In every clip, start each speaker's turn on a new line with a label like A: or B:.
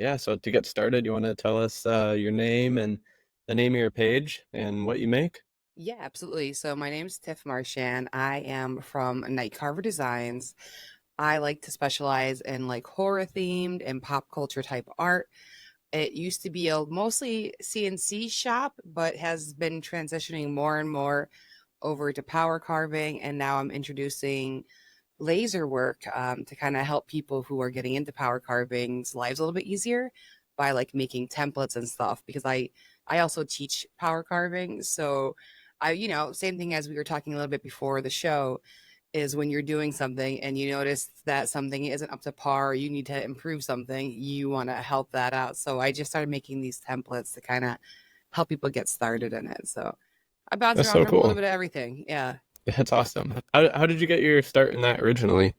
A: Yeah, so to get started, you want to tell us your name and the name of your page and what you make?
B: Yeah, absolutely. So my name is Tiff Marchand. I am from Night Carver Designs. I like to specialize in like horror themed and pop culture type art. It used to be a mostly CNC shop, but has been transitioning more and more over to power carving. And now I'm introducing laser work to kind of help people who are getting into power carving's lives a little bit easier by like making templates and stuff because I also teach power carving. So same thing as we were talking a little bit before the show is when you're doing something and you notice that something isn't up to par, or you need to improve something, you want to help that out. So I just started making these templates to kind of help people get started in it. So I bounce
A: That's
B: around
A: so
B: from a little
A: cool.
B: bit of everything. Yeah.
A: That's awesome. How did you get your start in that originally?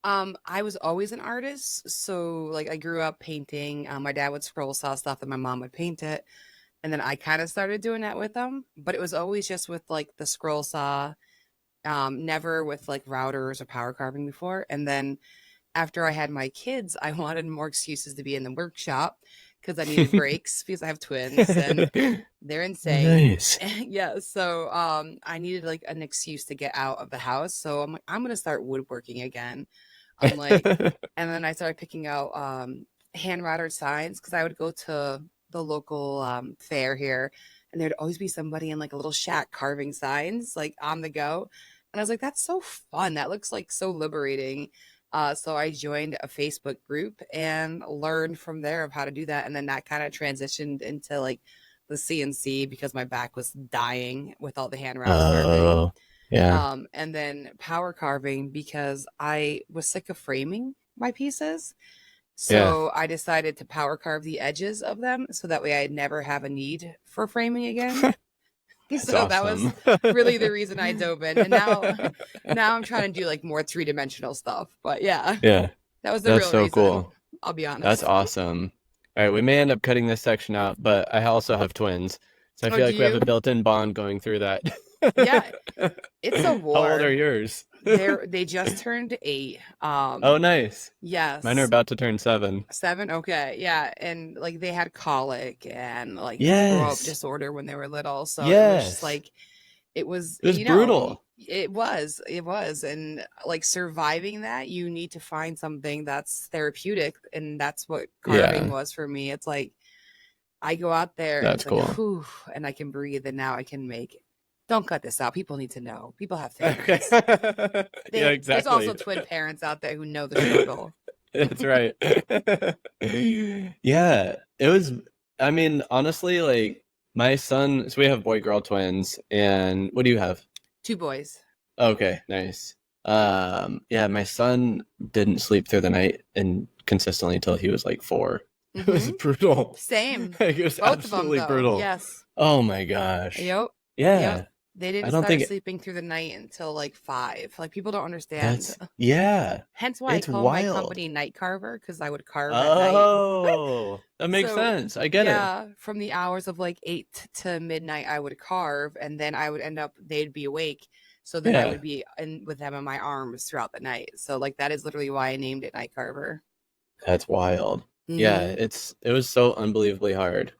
B: I was always an artist, so like I grew up painting. My dad would scroll saw stuff and my mom would paint it, and then I kind of started doing that with them. But it was always just with like the scroll saw, never with like routers or power carving before. And then after I had my kids, I wanted more excuses to be in the workshop because I needed breaks because I have twins and they're insane.
A: Nice.
B: Yeah, so I needed like an excuse to get out of the house. So I'm like, I'm gonna start woodworking again. I'm like, and then I started picking out hand routed signs because I would go to the local fair here, and there'd always be somebody in like a little shack carving signs like on the go. And I was like, that's so fun. That looks like so liberating. So I joined a Facebook group and learned from there of how to do that. And then that kind of transitioned into like the CNC because my back was dying with all the hand routed carving.
A: Oh, yeah.
B: And then power carving because I was sick of framing my pieces.
A: Yeah.
B: So I decided to power carve the edges of them so that way I'd never have a need for framing again.
A: That's
B: So that was
A: awesome.
B: really the reason I dove in. And now I'm trying to do like more three-dimensional stuff. But yeah,
A: Yeah,
B: that was the
A: that's
B: real
A: so
B: reason.
A: cool.
B: I'll be
A: That's
B: honest.
A: awesome. All right, we may end up cutting this section out, but I also have twins. So I
B: Oh,
A: feel
B: do
A: like we have a
B: you?
A: built-in bond going through that.
B: Yeah, it's a
A: How old are
B: war.
A: yours?
B: They just turned 8.
A: Oh, nice. Mine are
B: Yes.
A: about to turn 7.
B: 7? Okay, yeah, and, like, they had colic and, like, throw up
A: Yes.
B: disorder when they were little, so it was just,
A: Yes.
B: like it was
A: It was brutal.
B: it was, and, like, surviving that, you need to find something that's therapeutic, and that's what carving
A: Yeah,
B: was for me. It's like, I go out there and
A: that's
B: it's like,
A: cool.
B: "Whew," and I can breathe, and now I can make don't cut this out, people need to know. People have
A: Okay.
B: families.
A: Yeah,
B: There's also
A: exactly.
B: twin parents out there who know the struggle.
A: That's right. Yeah, it was, I mean, honestly, like my son, so we have boy girl twins, and what do you have?
B: 2 boys.
A: Okay, nice. Yeah, my son didn't sleep through the night and consistently until he was like 4. It was
B: Mhm.
A: brutal.
B: Same.
A: Like, it was
B: Both of them,
A: absolutely
B: though.
A: brutal.
B: Yes.
A: Oh my gosh.
B: Yep. Yep.
A: Yeah.
B: They
A: I
B: didn't
A: don't
B: start
A: think
B: sleeping through the night until, like, 5. Like, people don't understand.
A: yeah.
B: Hence why I
A: It's
B: call my
A: wild.
B: company Night Carver because I would carve at night.
A: Oh, that makes
B: So,
A: sense. I get it.
B: yeah, from the hours of, like, 8 to midnight, I would carve, and then I would end up they'd be awake, so then I
A: Yeah.
B: would be in with them in my arms throughout the night. So, like, that is literally why I named it Night Carver.
A: That's wild. Yeah,
B: Mhm.
A: it was so unbelievably hard.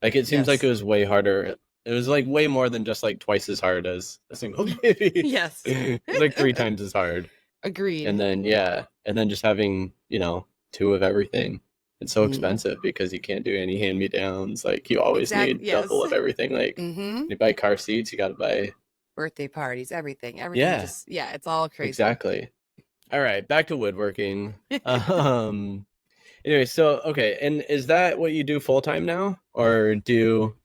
A: Like it seems like it
B: Yes.
A: was way harder. It was like way more than just like twice as hard as a single baby.
B: Yes.
A: It was like 3 times as hard. And
B: Agreed.
A: then yeah, and then just having, two of everything. It's so
B: Mhm.
A: expensive because you can't do any hand-me-downs. Like you always
B: Exact
A: need
B: yes.
A: double of everything. Like
B: Mhm.
A: you buy car seats, you gotta buy.
B: Birthday parties, everything
A: Yeah,
B: just yeah, it's all crazy.
A: exactly. All right, back to woodworking. Um Anyway, so okay, and is that what you do full time now, or do you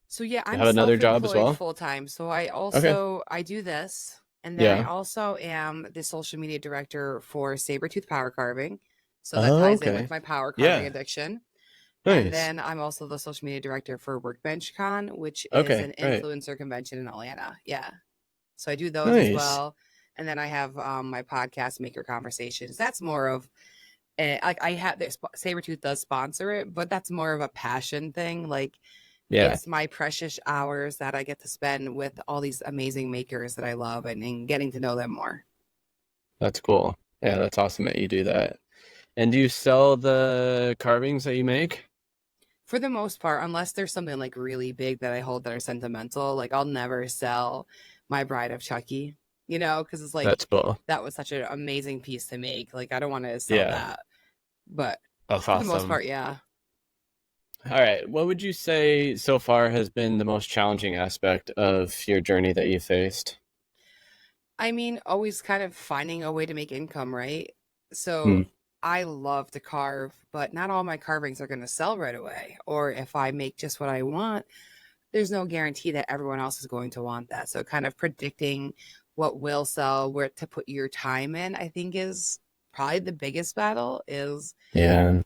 B: So, yeah, I'm
A: have another job as
B: self-employed
A: well?
B: full-time, so
A: Okay.
B: I do this, and then I
A: Yeah.
B: also am the social media director for Sabertooth Power Carving, so that
A: Oh,
B: ties in with
A: okay.
B: my power carving
A: Yeah.
B: addiction, and
A: Nice.
B: then I'm also the social media director for Workbench Con, which is
A: Okay.
B: an
A: Right.
B: influencer convention in Atlanta, yeah. So I do those as
A: Nice.
B: well, and then I have, my podcast, Maker Conversations. That's more of like I have this Sabretooth does sponsor it, but that's more of a passion thing. Like
A: Yeah.
B: it's my precious hours that I get to spend with all these amazing makers that I love and getting to know them more.
A: That's cool. Yeah, that's awesome that you do that. And do you sell the carvings that you make?
B: For the most part, unless there's something like really big that I hold that are sentimental, like I'll never sell my Bride of Chucky, because it's like
A: That's cool.
B: that was such an amazing piece to make. Like I don't want to sell
A: Yeah,
B: that. But
A: that's
B: for the most
A: awesome.
B: part, yeah.
A: All right, what would you say so far has been the most challenging aspect of your journey that you faced?
B: I mean, always kind of finding a way to make income, right?
A: Hmm.
B: So I love to carve, but not all my carvings are going to sell right away. Or if I make just what I want, there's no guarantee that everyone else is going to want that. So kind of predicting what will sell, where to put your time in, I think is probably the biggest battle is
A: Yeah.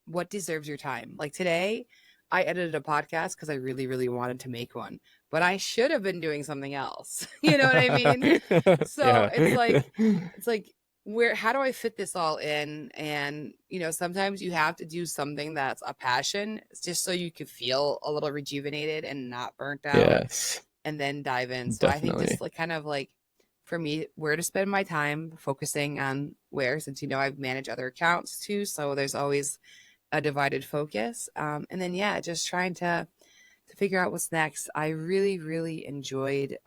B: what deserves your time. Like today, I edited a podcast because I really, really wanted to make one, but I should have been doing something else. You know what I mean? So
A: Yeah.
B: it's like where how do I fit this all in? And sometimes you have to do something that's a passion just so you can feel a little rejuvenated and not burnt out
A: Yes,
B: and then dive in. So I think
A: definitely.
B: just like kind of like for me, where to spend my time focusing on where, since I've managed other accounts too. So there's always a divided focus. And then yeah, just trying to figure out what's next. I really, really enjoyed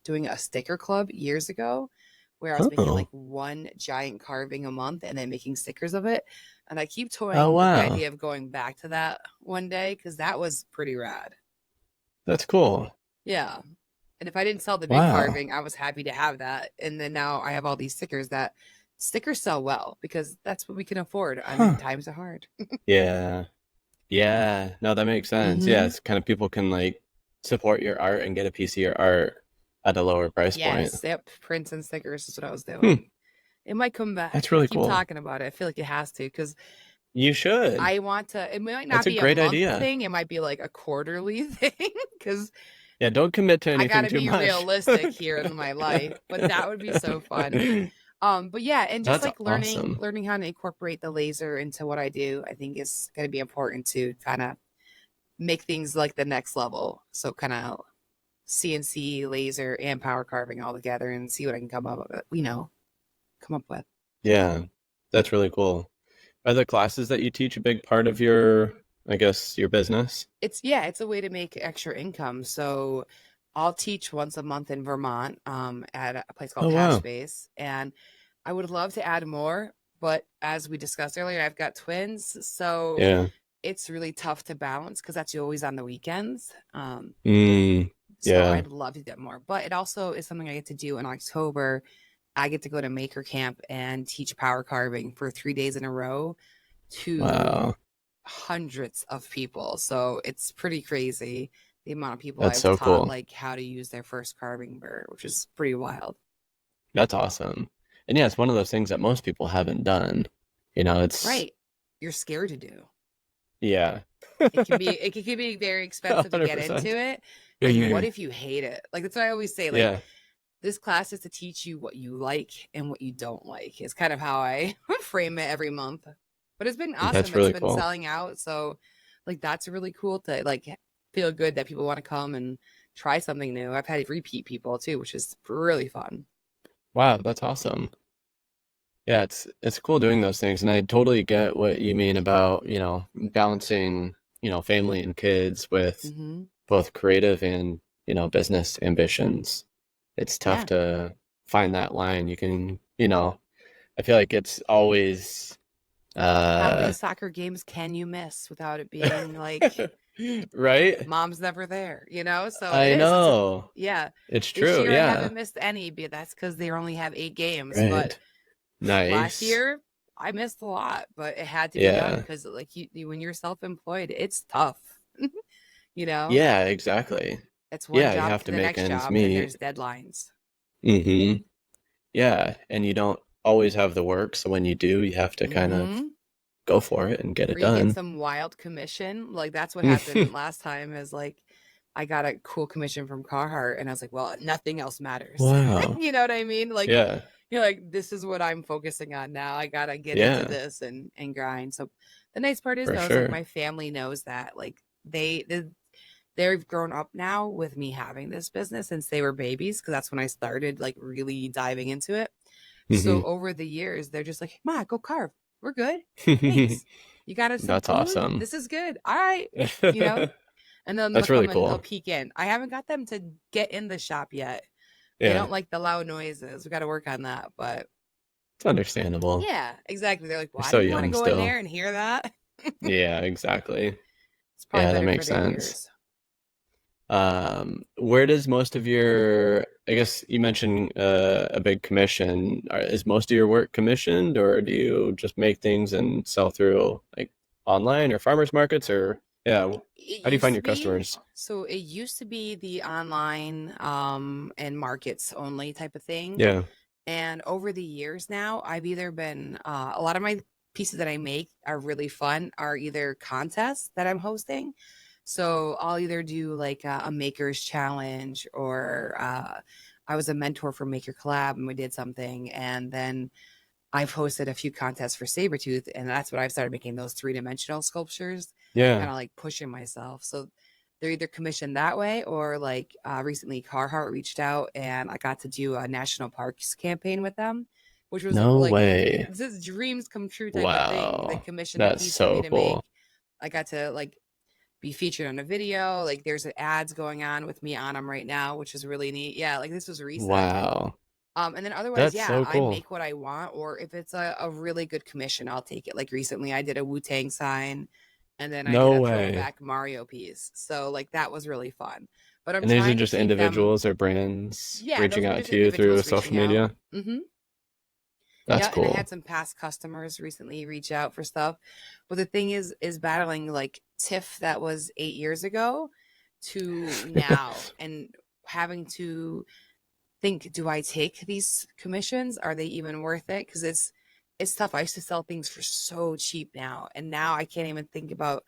B: doing a sticker club years ago where I was making like
A: Oh.
B: one giant carving a month and then making stickers of it. And I keep
A: Oh,
B: toying with the
A: wow.
B: idea of going back to that one day because that was pretty rad.
A: That's cool.
B: Yeah. And if I didn't sell the big
A: Wow.
B: carving, I was happy to have that. And then now I have all these stickers that stickers sell well because that's what we can afford. I mean,
A: Huh.
B: times are hard.
A: Yeah. Yeah. No, that makes sense. Yeah,
B: Mm-hmm.
A: it's kind of people can like support your art and get a piece of your art at a lower price point.
B: Yes, yep. Prints and stickers is what I was
A: Hmm.
B: doing. It might come back.
A: That's
B: I
A: really
B: keep
A: cool.
B: talking about it. I feel like it has to because
A: You should.
B: I want to. It might
A: That's
B: not
A: a
B: be a
A: great
B: month
A: idea.
B: thing. It might be like a quarterly thing because
A: Yeah, don't commit to
B: I got
A: anything
B: to
A: too
B: be
A: much.
B: realistic here in my life. But that would be so fun. But yeah, and just
A: That's
B: like learning
A: awesome.
B: learning how to incorporate the laser into what I do, I think is going to be important to kind of make things like the next level. So kind of CNC laser and power carving all together and see what I can come up with.
A: Yeah, that's really cool. Are the classes that you teach a big part of your, I guess, your business?
B: It's a way to make extra income. So I'll teach once a month in Vermont at a place called
A: Oh,
B: Hash
A: wow.
B: Space, and I would love to add more, but as we discussed earlier, I've got twins, so
A: Yeah.
B: it's really tough to balance because that's always on the weekends.
A: Mm,
B: So
A: yeah.
B: I'd love to get more, but it also is something I get to do in October. I get to go to Maker Camp and teach power carving for 3 days in a row to
A: Wow.
B: hundreds of people. So it's pretty crazy the amount of people
A: That's
B: I've
A: so
B: taught
A: cool.
B: like how to use their first carving burr, which is pretty wild.
A: That's awesome. And yeah, it's one of those things that most people haven't done. It's,
B: Right. You're scared to do.
A: yeah.
B: It can be very expensive to get into
A: 100%.
B: it. Like what if you hate it? Like that's what I always say. Like
A: Yeah,
B: this class is to teach you what you like and what you don't like. Is kind of how I frame it every month. But it's been
A: that's
B: awesome. It's
A: really
B: been
A: cool.
B: selling out. So like that's really cool to like feel good that people want to come and try something new. I've had repeat people too, which is really fun.
A: Wow, that's awesome. Yeah, it's cool doing those things, and I totally get what you mean about, balancing, family and kids with
B: Hmm.
A: both creative and, business ambitions. It's tough
B: Yeah.
A: to find that line. I feel like it's always
B: How many
A: uh
B: soccer games can you miss without it being like
A: right?
B: mom's never there, So it
A: I
B: is.
A: know.
B: Yeah.
A: It's
B: This
A: true.
B: year I
A: Yeah.
B: haven't missed any, but that's because they only have 8 games. But
A: Right.
B: last
A: Nice.
B: year I missed a lot, but it had to be done
A: Yeah.
B: because like when you're self-employed, it's tough. you know,
A: Yeah, exactly.
B: it's one
A: Yeah, you
B: job
A: have
B: to
A: to
B: the
A: make
B: next
A: ends
B: job and
A: meet.
B: there's deadlines.
A: Mm-hmm. Yeah, and you don't always have the work, so when you do, you have to kind of
B: Hmm.
A: go for it and get it
B: Or you get
A: done.
B: some wild commission. Like that's what happened last time is like I got a cool commission from Carhartt and I was like, well, nothing else matters.
A: Wow.
B: You know what I mean? Like
A: Yeah.
B: you're like, this is what I'm focusing on now. I gotta get into
A: Yeah,
B: this and grind. So the nice part is
A: for
B: though, is like
A: sure.
B: my family knows that. Like they've grown up now with me having this business since they were babies, because that's when I started like really diving into it.
A: Hmm.
B: So over the years, they're just like, Ma, go carve. we're good. Thanks. You got us some
A: That's
B: food?
A: awesome.
B: This is good. All right. You know, and then they'll
A: That's really
B: come and they'll
A: cool.
B: peek in. I haven't got them to get in the shop yet. They
A: Yeah,
B: don't like the loud noises. We got to work on that. But
A: it's understandable.
B: yeah, exactly. They're like,
A: You're
B: why
A: so
B: do you want to
A: young
B: go in
A: still.
B: there and hear that?
A: Yeah, exactly.
B: It's probably
A: Yeah, that
B: better for
A: makes
B: their
A: sense.
B: ears.
A: Where does most of your, I guess you mentioned a big commission. Is most of your work commissioned, or do you just make things and sell through like online or farmers markets, or yeah,
B: It
A: how do you find
B: used
A: your
B: to be
A: customers?
B: so it used to be the online and markets only type of thing.
A: Yeah.
B: And over the years now, I've either been a lot of my pieces that I make are really fun, are either contests that I'm hosting. So I'll either do like a maker's challenge or I was a mentor for Maker Collab and we did something. And then I've hosted a few contests for Sabretooth, and that's when I've started making those three-dimensional sculptures, kind
A: Yeah.
B: of like pushing myself. So they're either commissioned that way or like recently Carhartt reached out and I got to do a national parks campaign with them, which was
A: No
B: like
A: way.
B: this dreams come true type of thing. They
A: Wow.
B: commissioned a
A: That's
B: piece for me
A: so
B: to make.
A: cool.
B: I got to like be featured on a video. Like there's ads going on with me on them right now, which is really neat. Yeah, like this was recent.
A: Wow.
B: And then otherwise,
A: That's
B: yeah,
A: so
B: I
A: cool.
B: make what I want, or if it's a really good commission, I'll take it. Like recently, I did a Wu Tang sign, and then I did
A: No
B: a
A: way.
B: throwback Mario piece. So like that was really fun. But I'm
A: And these are
B: trying to
A: just
B: keep them.
A: individuals or brands
B: Yeah,
A: reaching
B: those were
A: out
B: just
A: to you through
B: individuals
A: social
B: reaching out.
A: media.
B: Mm-hmm.
A: That's
B: Yeah, and I
A: cool.
B: had some past customers recently reach out for stuff. But the thing is battling like Tiff that was 8 years ago to now, and having to think, do I take these commissions? Are they even worth it? Because it's tough. I used to sell things for so cheap now, and now I can't even think about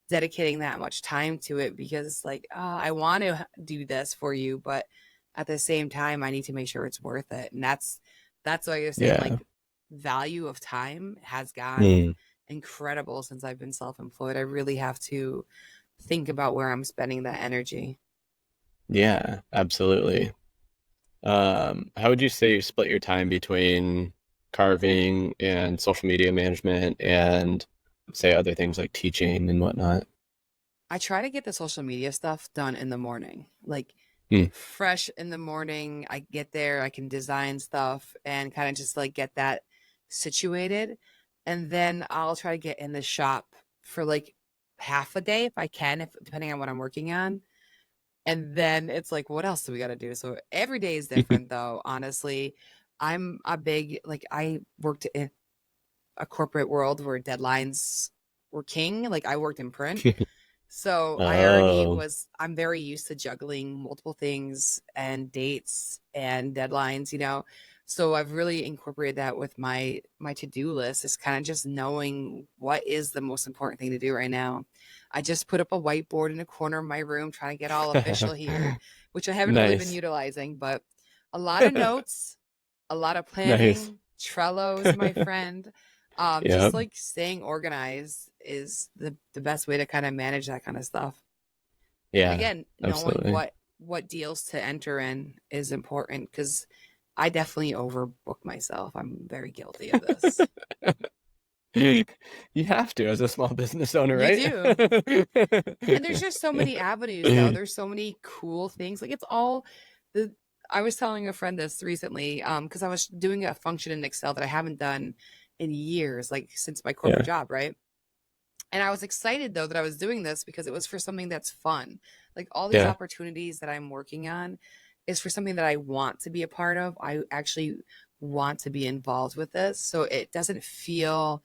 B: dedicating that much time to it because it's like, I want to do this for you, but at the same time, I need to make sure it's worth it. And that's why you're saying
A: Yeah.
B: like value of time has gone
A: Mm.
B: incredible since I've been self-employed. I really have to think about where I'm spending that energy.
A: Yeah, absolutely. How would you say you split your time between carving and social media management and say other things like teaching and whatnot?
B: I try to get the social media stuff done in the morning. Like
A: Hmm.
B: fresh in the morning, I get there, I can design stuff and kind of just like get that situated. And then I'll try to get in the shop for like half a day if I can, if depending on what I'm working on. And then it's like, what else do we got to do? So every day is different though, honestly. I'm a big like I worked in a corporate world where deadlines were king. Like I worked in print. So I already
A: Oh,
B: I'm very used to juggling multiple things and dates and deadlines, you know. So I've really incorporated that with my to-do list. Is kind of just knowing what is the most important thing to do right now. I just put up a whiteboard in a corner of my room trying to get all official here, which I haven't really been
A: nice.
B: utilizing, but a lot of notes, a lot of
A: Nice.
B: planning. Trello is my friend. Just
A: Yep.
B: like staying organized is the best way to kind of manage that kind of stuff. And
A: Yeah,
B: again, knowing
A: absolutely.
B: what deals to enter in is important because I definitely overbook myself. I'm very guilty of this.
A: You have to as a small business owner,
B: You
A: right?
B: do. And there's just so many avenues though. There's so many cool things. Like it's all the I was telling a friend this recently, because I was doing a function in Excel that I haven't done in years, like since my corporate
A: Yeah,
B: job, right? And I was excited though that I was doing this because it was for something that's fun. Like all these
A: yeah,
B: opportunities that I'm working on is for something that I want to be a part of. I actually want to be involved with this. So it doesn't feel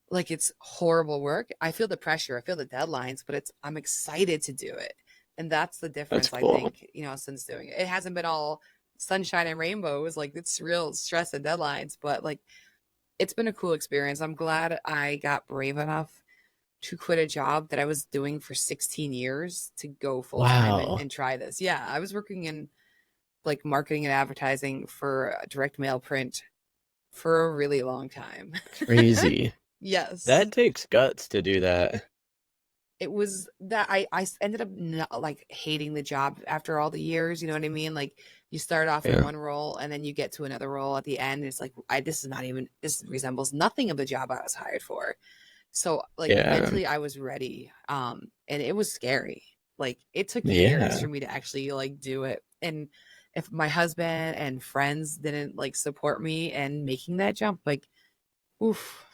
B: like it's horrible work. I feel the pressure, I feel the deadlines, but I'm excited to do it. And that's the
A: that's
B: difference I
A: cool.
B: think, since doing it. It hasn't been all sunshine and rainbows, like it's real stress and deadlines, but like it's been a cool experience. I'm glad I got brave enough to quit a job that I was doing for 16 years to go full time and,
A: Wow,
B: and try this. Yeah, I was working in like marketing and advertising for direct mail print for a really long time.
A: crazy.
B: Yes.
A: That takes guts to do that.
B: it was that ended up not, like, hating the job after all the years, you know what I mean? Like, you start off in
A: Yeah.
B: one role and then you get to another role at the end. And it's like, this resembles nothing of the job I was hired for. So, like,
A: Yeah.
B: mentally I was ready. And it was scary. Like, it took years
A: Yeah.
B: for me to actually like do it. And if my husband and friends didn't like support me and making that jump, like, oof.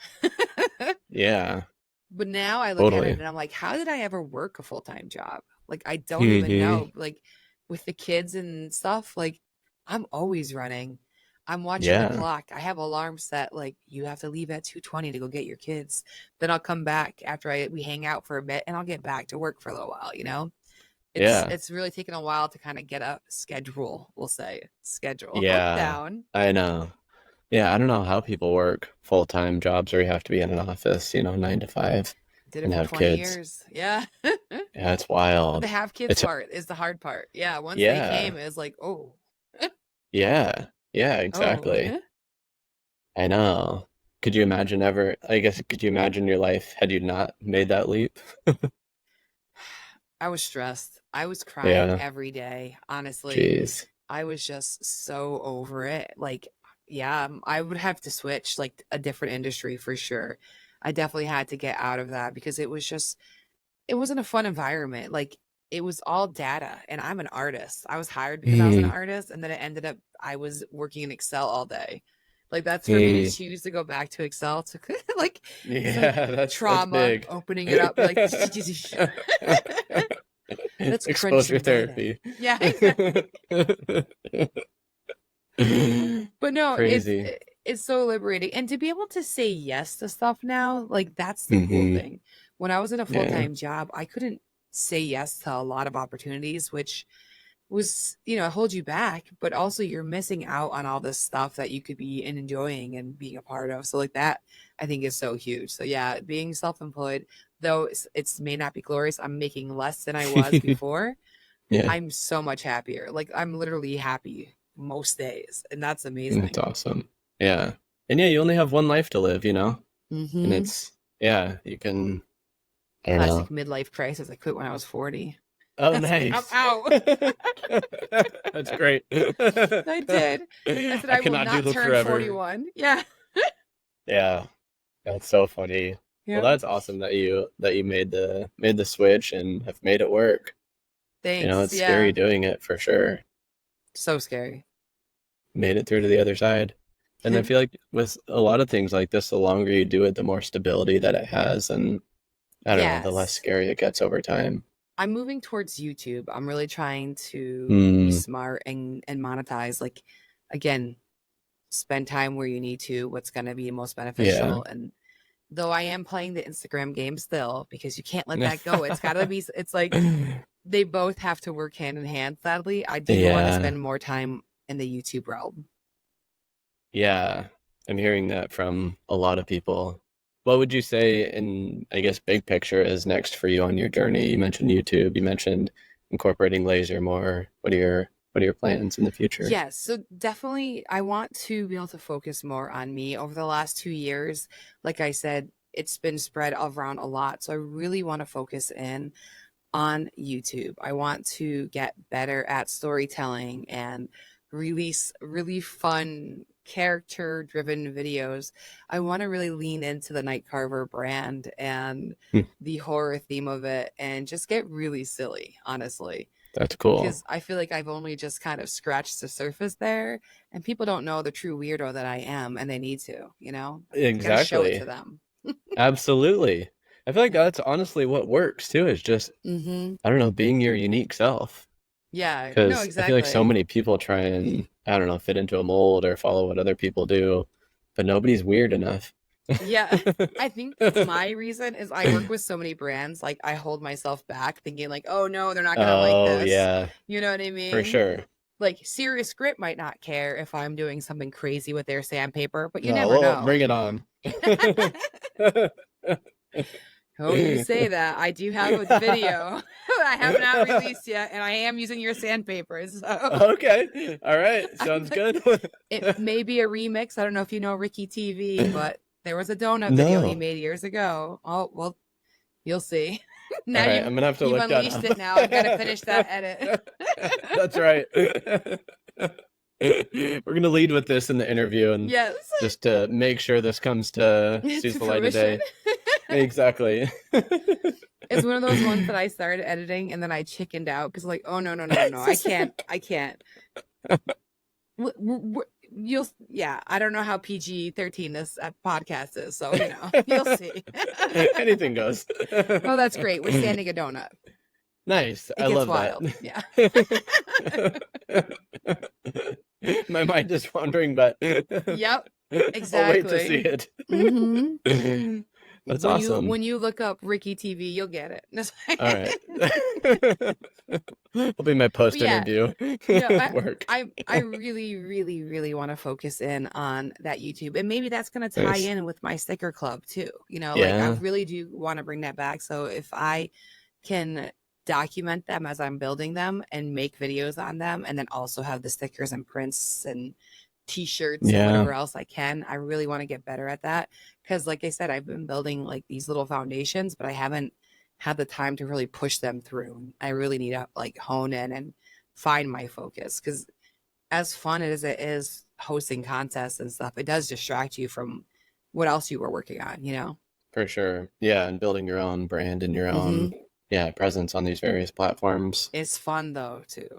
A: Yeah.
B: But now I look at it
A: Totally.
B: and I'm like, how did I ever work a full-time job? Like, I don't even
A: Hmm.
B: know. Like, with the kids and stuff, like, I'm always running. I'm watching the
A: Yeah.
B: clock. I have alarms set, like, you have to leave at 2:20 to go get your kids. Then I'll come back after we hang out for a bit, and I'll get back to work for a little while, you know?
A: Yeah.
B: It's really taken a while to kind of get a schedule, we'll say, schedule
A: Yeah.
B: down.
A: I know. Yeah, I don't know how people work full-time jobs where you have to be in an office, 9 to 5
B: Did it
A: and
B: for
A: have
B: 20
A: kids.
B: years. Yeah.
A: Yeah, it's
B: But the
A: wild.
B: have kids
A: It's
B: part is the hard part. Yeah, once they
A: yeah.
B: came, it was like, oh,
A: Yeah. Yeah,
B: oh.
A: exactly. I know. Could you imagine ever, I guess, could you imagine your life had you not made that leap?
B: I was stressed. I was crying
A: Yeah.
B: every day. Honestly,
A: Jeez.
B: I was just so over it. Like, yeah, I would have to switch like a different industry for sure. I definitely had to get out of that because it wasn't a fun environment. Like, it was all data, and I'm an artist. I was hired because I was an
A: Hmm.
B: artist, and then it ended up I was working in Excel all day. Like, that's for me to
A: Hmm.
B: choose to go back to Excel to like, it's like
A: Yeah, that's
B: trauma
A: big.
B: opening it up, like let's crunch
A: Exposure
B: some data.
A: therapy.
B: Yeah, exactly. But no,
A: Crazy.
B: it's so liberating. And to be able to say yes to stuff now, like, that's the cool
A: Hmm.
B: thing. When I was in a
A: Yeah.
B: full-time job, I couldn't say yes to a lot of opportunities, which was, hold you back, but also you're missing out on all this stuff that you could be enjoying and being a part of. So like that, I think is so huge. So yeah, being self-employed, though it's may not be glorious, I'm making less than I was before.
A: Yeah,
B: I'm so much happier. Like, I'm literally happy most days, and that's
A: that's
B: amazing.
A: awesome. Yeah. And yeah, you only have one life to live. And
B: Mm-hmm.
A: it's, yeah, you can, I don't
B: Classic
A: know.
B: midlife crisis. I quit when I was 40.
A: Oh,
B: That's like, I'm
A: nice.
B: out.
A: That's great.
B: I did. I said
A: I
B: I will
A: cannot do
B: not
A: this
B: turn
A: forever.
B: 41. Yeah.
A: Yeah, that's so funny. Well,
B: Yep.
A: that's awesome that you made the switch and have made it work.
B: Thanks.
A: It's scary
B: Yeah.
A: doing it for sure.
B: So scary.
A: Made it through to the other side. And I feel like with a lot of things like this, the longer you do it, the more stability that it has, and I don't know, the less
B: Yes.
A: scary it gets over time.
B: I'm moving towards YouTube. I'm really trying to be
A: Hmm.
B: smart and monetize. Like, again, spend time where you need to, what's going to be most
A: Yeah.
B: beneficial. And though I am playing the Instagram game still, because you can't let that go. It's got to be, it's like they both have to work hand in hand. Sadly, I do want to
A: Yeah.
B: spend more time in the YouTube realm.
A: Yeah. I'm hearing that from a lot of people. What would you say in, I guess, big picture is next for you on your journey? You mentioned YouTube, you mentioned incorporating laser more. What are your plans in the future?
B: Yes, so definitely I want to be able to focus more on me over the last 2 years. Like I said, it's been spread around a lot. So I really want to focus in on YouTube. I want to get better at storytelling and release really fun character driven videos. I want to really lean into the Night Carver brand and
A: Hmm,
B: the horror theme of it and just get really silly, honestly.
A: that's cool.
B: Because I feel like I've only just kind of scratched the surface there, and people don't know the true weirdo that I am, and they need to, got to show it
A: Exactly.
B: to them.
A: Absolutely. I feel like that's honestly what works too, is just,
B: Mm-hmm.
A: I don't know, being your unique self.
B: Yeah, no,
A: Because I feel like so
B: exactly.
A: many people try and, I don't know, fit into a mold or follow what other people do, but nobody's weird enough.
B: Yeah, I think my reason is I work with so many brands, like I hold myself back thinking like, oh no, they're not gonna like
A: Oh,
B: this.
A: yeah,
B: You know what I
A: for
B: mean?
A: sure.
B: Like, Serious Grip might not care if I'm doing something crazy with their sandpaper, but you
A: No,
B: never
A: well,
B: know.
A: bring it on.
B: Oh, you say that. I do have a video I have not released yet, and I am using your sandpaper. So
A: Okay. All right. Sounds good.
B: it may be a remix. I don't know if you know Ricky TV, but there was a donut video he
A: No.
B: made years ago. Oh, well, you'll see. Now
A: All right, I'm gonna have to
B: you've
A: look that
B: unleashed it now. I've got to finish that edit.
A: up. That's right. We're gonna lead with this in the interview, and
B: Yes.
A: just to make sure this comes to sees
B: To
A: the light of
B: fruition.
A: day. Exactly.
B: It's one of those ones that I started editing and then I chickened out because like, oh no, I can't. You'll yeah, I don't know how PG-13 this podcast is, so you'll see.
A: Anything goes.
B: Oh, that's great. We're standing a donut.
A: Nice.
B: It
A: I
B: gets
A: love
B: wild.
A: that.
B: Yeah.
A: My mind is wandering, but
B: Yep.
A: I'll wait to see
B: Exactly.
A: it.
B: Mm-hmm.
A: That's
B: When
A: awesome.
B: when you look up Ricky TV, you'll get it.
A: All right. Will be my post-interview work.
B: I really, really, really want to focus in on that YouTube. And maybe that's going to tie
A: Nice.
B: in with my sticker club too. Like I
A: Yeah.
B: really do want to bring that back. So if I can document them as I'm building them and make videos on them, and then also have the stickers and prints and t-shirts and
A: Yeah.
B: whatever else I can, I really want to get better at that. Because like I said, I've been building like these little foundations, but I haven't had the time to really push them through. I really need to like hone in and find my focus, because as fun as it is hosting contests and stuff, it does distract you from what else you were working on.
A: For sure. Yeah, and building your own brand and your own
B: Mm-hmm.
A: presence on these various platforms.
B: It's fun though too.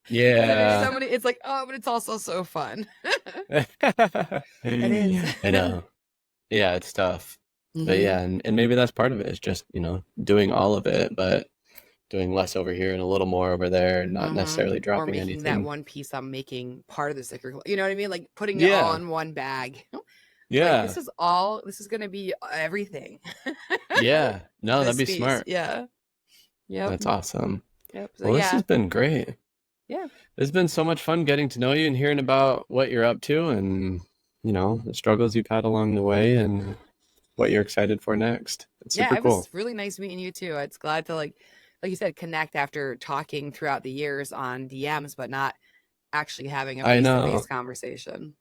A: Yeah.
B: It's like, oh, but it's also so fun.
A: It
B: is.
A: I know. Yeah, it's tough. But
B: Mm-hmm.
A: yeah, and maybe that's part of it is just, doing all of it, but doing less over here and a little more over there, and not
B: Mm-hmm.
A: necessarily
B: Or
A: dropping
B: making that
A: anything.
B: one piece I'm making part of the sticker. You know what I mean? Like putting it all
A: Yeah.
B: in one bag. Like
A: Yeah.
B: this is gonna be everything.
A: Yeah. No, that'd
B: This
A: be
B: piece.
A: smart.
B: Yeah. Yep.
A: That's awesome.
B: Yep. So
A: Well, this has been great.
B: Yeah.
A: It's been so much fun getting to know you and hearing about what you're up to, and, the struggles you've had along the way, and what you're excited for next. It's super
B: It
A: cool.
B: was really nice meeting you too. It's glad to like you said, connect after talking throughout the years on DMs, but not actually having a
A: I know.
B: face-to-face conversation.